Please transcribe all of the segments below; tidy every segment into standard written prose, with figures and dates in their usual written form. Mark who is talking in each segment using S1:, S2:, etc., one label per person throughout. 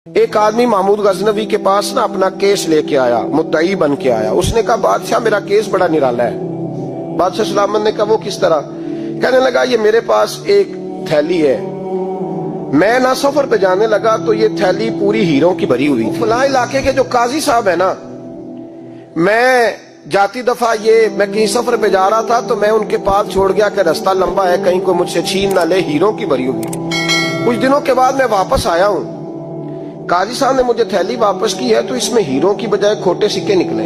S1: ایک آدمی محمود غزنوی کے پاس نا اپنا کیس لے کے آیا، مدعی بن کے آیا۔ اس نے کہا بادشاہ میرا کیس بڑا نرالا ہے۔ بادشاہ سلامت نے کہا وہ کس طرح؟ کہنے لگا یہ میرے پاس ایک تھیلی ہے، میں نہ سفر پہ جانے لگا تو یہ تھیلی پوری ہیروں کی بھری ہوئی تھی۔ فلاں علاقے کے جو قاضی صاحب ہے نا، میں جاتی دفعہ میں کہیں سفر پہ جا رہا تھا تو میں ان کے پاس چھوڑ گیا کہ رستہ لمبا ہے، کہیں کوئی مجھ سے چھین نہ لے، ہیروں کی بھری ہوئی۔ کچھ دنوں کے بعد میں واپس آیا ہوں، قاضی صاحب نے مجھے تھیلی واپس کی ہے تو اس میں ہیروں کی بجائے کھوٹے سکے نکلے۔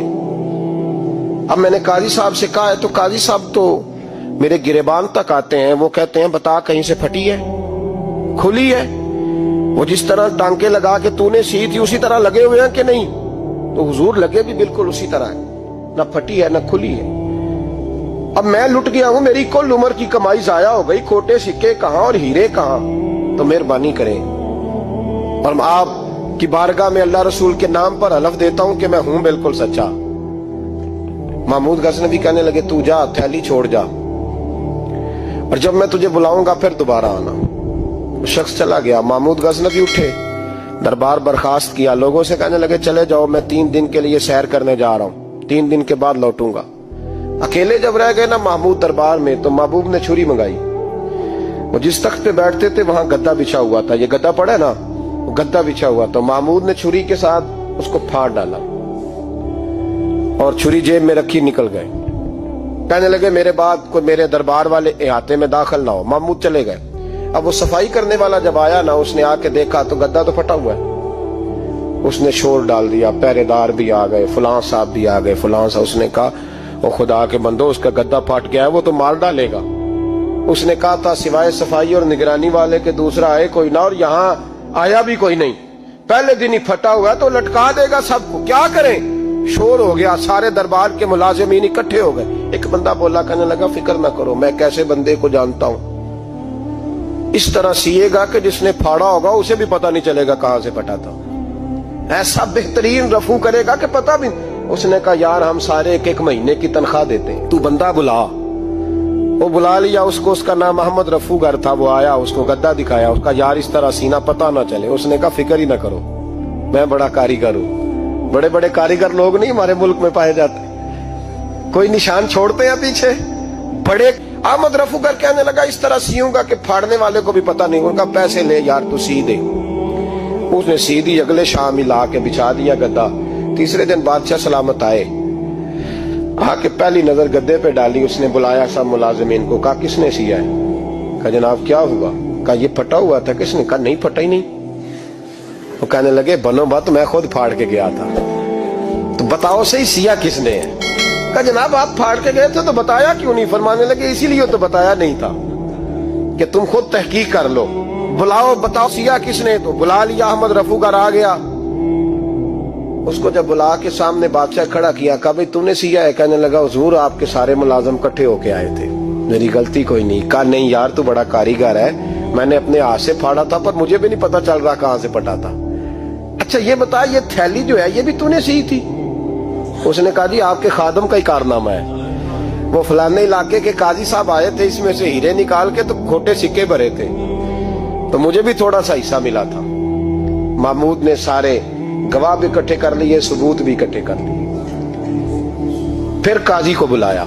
S1: اب میں نے قاضی صاحب سے کہا ہے تو قاضی صاحب تو میرے گریبان تک آتے ہیں، وہ کہتے ہیں بتا کہیں سے پھٹی ہے، کھلی ہے؟ وہ جس طرح ٹانکے لگا کے تو نے سی تھی اسی طرح لگے ہوئے ہیں کہ نہیں؟ تو حضور لگے بھی بالکل اسی طرح ہے، نہ پھٹی ہے نہ کھلی ہے۔ اب میں لٹ گیا ہوں، میری کل عمر کی کمائی ضائع ہو گئی، کھوٹے سکے کہاں اور ہیرے کہاں؟ تو مہربانی کریں اور آپ کی بارگاہ میں اللہ رسول کے نام پر حلف دیتا ہوں کہ میں ہوں بالکل سچا۔ محمود غزنوی کہنے لگے تو جا، تھیلی چھوڑ جا، اور جب میں تجھے بلاؤں گا پھر دوبارہ آنا۔ شخص چلا گیا۔ محمود غزنوی اٹھے، دربار برخاست کیا، لوگوں سے کہنے لگے چلے جاؤ، میں 3 دن کے لیے سیر کرنے جا رہا ہوں، 3 دن کے بعد لوٹوں گا۔ اکیلے جب رہ گئے نا محمود دربار میں تو محبوب نے چھری منگائی۔ وہ جس تخت پہ بیٹھتے تھے وہاں گدا بچھا ہوا تھا، یہ گدا پڑا ہے نا، وہ گدا بچھا ہوا تھا۔ محمود نے چھری کے ساتھ اس کو پھاڑ ڈالا اور چھری جیب میں رکھی نکل گئے۔ کہنے لگے میرے بعد کوئی میرے دربار والے احاطے میں داخل نہ ہو۔ محمود چلے گئے۔ اب وہ صفائی کرنے والا جب آیا نا، اس نے آ کے دیکھا تو گدا تو پھٹا ہوا ہے۔ اس نے شور ڈال دیا، پہرے دار بھی آ گئے، فلاں صاحب بھی آ گئے، فلاں صاحب۔ اس نے کہا وہ خدا کے بندو، اس کا گدا پھٹ گیا ہے، وہ تو مار ڈالے گا۔ اس نے کہا تھا سوائے صفائی اور نگرانی والے کے دوسرا آئے کوئی نہ، اور یہاں آیا بھی کوئی نہیں، پہلے دن ہی پھٹا ہوا ہے تو لٹکا دے گا سب کو، کیا کریں؟ شور ہو گیا، سارے دربار کے ملازمین اکٹھے ہو گئے۔ ایک بندہ بولا، کہنے لگا فکر نہ کرو، میں کیسے بندے کو جانتا ہوں، اس طرح سیے گا کہ جس نے پھاڑا ہوگا اسے بھی پتہ نہیں چلے گا کہاں سے پھٹا تھا، ایسا بہترین رفو کرے گا کہ پتہ بھی۔ اس نے کہا یار ہم سارے 1 مہینے کی تنخواہ دیتے ہیں، تو بندہ بلا۔ وہ بلا لیا اس کو، اس کا نام محمد رفو گر تھا۔ وہ آیا، اس کو گدا دکھایا، اس کا یار اس طرح سینہ پتہ نہ چلے۔ اس نے کہا فکر ہی نہ کرو، میں بڑا کاریگر ہوں۔ بڑے بڑے کاریگر لوگ نہیں ہمارے ملک میں پائے جاتے، کوئی نشان چھوڑتے ہیں پیچھے بڑے۔ احمد رفو گر کہنے لگا اس طرح سیوں گا کہ پھاڑنے والے کو بھی پتہ نہیں۔ ان کا پیسے لے یار تو سی دے۔ اس نے سی دی، اگلے شام ہی لا کے بچھا دیا گدا۔ تیسرے دن بادشاہ سلامت آئے، آ کے پہلی نظر گدے پہ ڈالی۔ اس نے بلایا سب ملازمین کو، کہا کس نے سیا ہے؟ کہا جناب کیا ہوا؟ کہا یہ پھٹا ہوا تھا۔ کس نے؟ کہا نہیں پھٹا ہی نہیں۔ وہ کہنے لگے بنو بات، میں خود پھاڑ کے گیا تھا، تو بتاؤ صحیح سیا کس نے ہے؟ کہا جناب آپ پھاڑ کے گئے تھے تو بتایا کیوں نہیں؟ فرمانے لگے اسی لیے تو بتایا نہیں تھا کہ تم خود تحقیق کر لو، بلاؤ بتاؤ سیا کس نے۔ تو بلا لیا، احمد رفو گر آ گیا۔ اس کو جب بلا کے سامنے بادشاہ کھڑا کیا، کہا بھئی تو نے سیا ہے؟ کہنے لگا حضور آپ کے سارے ملازم کٹھے ہو کے آئے تھے، میری غلطی کوئی نہیں۔ کہا نہیں یار تو بڑا کاریگر ہے، میں نے اپنے ہاتھ سے پھاڑا تھا پر مجھے بھی نہیں پتا چل رہا کہاں سے پھٹا تھا۔ اچھا یہ بتا یہ تھیلی جو ہے یہ بھی تو نے سی تھی؟ اس نے کہا جی آپ کے خادم کا ہی کارنامہ ہے، وہ فلانے علاقے کے قاضی صاحب آئے تھے، اس میں سے ہیرے نکال کے تو کھوٹے سکے بھرے تھے، تو مجھے بھی تھوڑا سا حصہ ملا تھا۔ محمود نے سارے گواہ بھی اکٹھے کر لیے، ثبوت بھی اکٹھے کر لیے۔ پھر قاضی کو بلایا،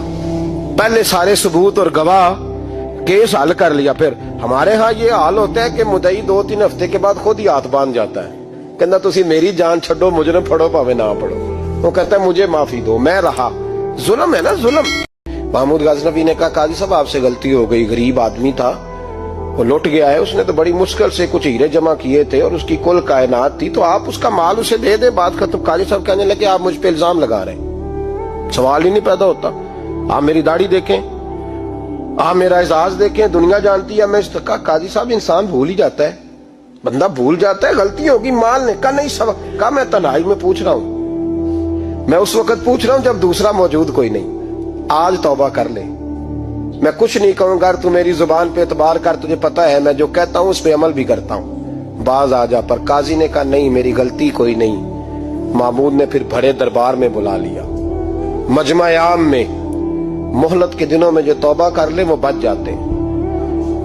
S1: پہلے سارے ثبوت اور گواہ کیس حل کر لیا۔ پھر ہمارے ہاں یہ حال ہوتا ہے کہ مدعی 2-3 ہفتے کے بعد خود ہی ہاتھ باندھ جاتا ہے، کہنا تسی میری جان چھڈو، مجرم پھڑو پاوے نہ پڑھو۔ وہ کہتا ہے مجھے معافی دو، میں رہا۔ ظلم ہے نا، ظلم۔ محمود غزنوی نے کہا قاضی صاحب آپ سے غلطی ہو گئی، غریب آدمی تھا، وہ لٹ گیا ہے، اس نے تو بڑی مشکل سے کچھ ہیرے جمع کیے تھے اور اس کی کل کائنات تھی، تو آپ اس کا مال اسے دے دیں، بات ختم۔ قاضی صاحب کہنے لگے آپ مجھ پہ الزام لگا رہے ہیں، سوال ہی نہیں پیدا ہوتا، آپ میری داڑھی دیکھیں، آپ میرا اعزاز دیکھیں، دنیا جانتی ہے میں اس کا۔ قاضی صاحب انسان بھول ہی جاتا ہے، بندہ بھول جاتا ہے، غلطی ہوگی، مال نے کہا نہیں سبق۔ کہا میں تنہائی میں پوچھ رہا ہوں، میں اس وقت پوچھ رہا ہوں جب دوسرا موجود کوئی نہیں، آج توبہ کر لے، میں کچھ نہیں کہوں گا، تو میری زبان پہ اعتبار کر، تجھے پتا ہے میں جو کہتا ہوں اس پہ عمل بھی کرتا ہوں، باز آ جا۔ پر قاضی نے کہا نہیں میری غلطی کوئی نہیں۔ محمود نے پھر بڑے دربار میں بلا لیا، مجمع عام میں۔ مہلت کے دنوں میں جو توبہ کر لے وہ بچ جاتے،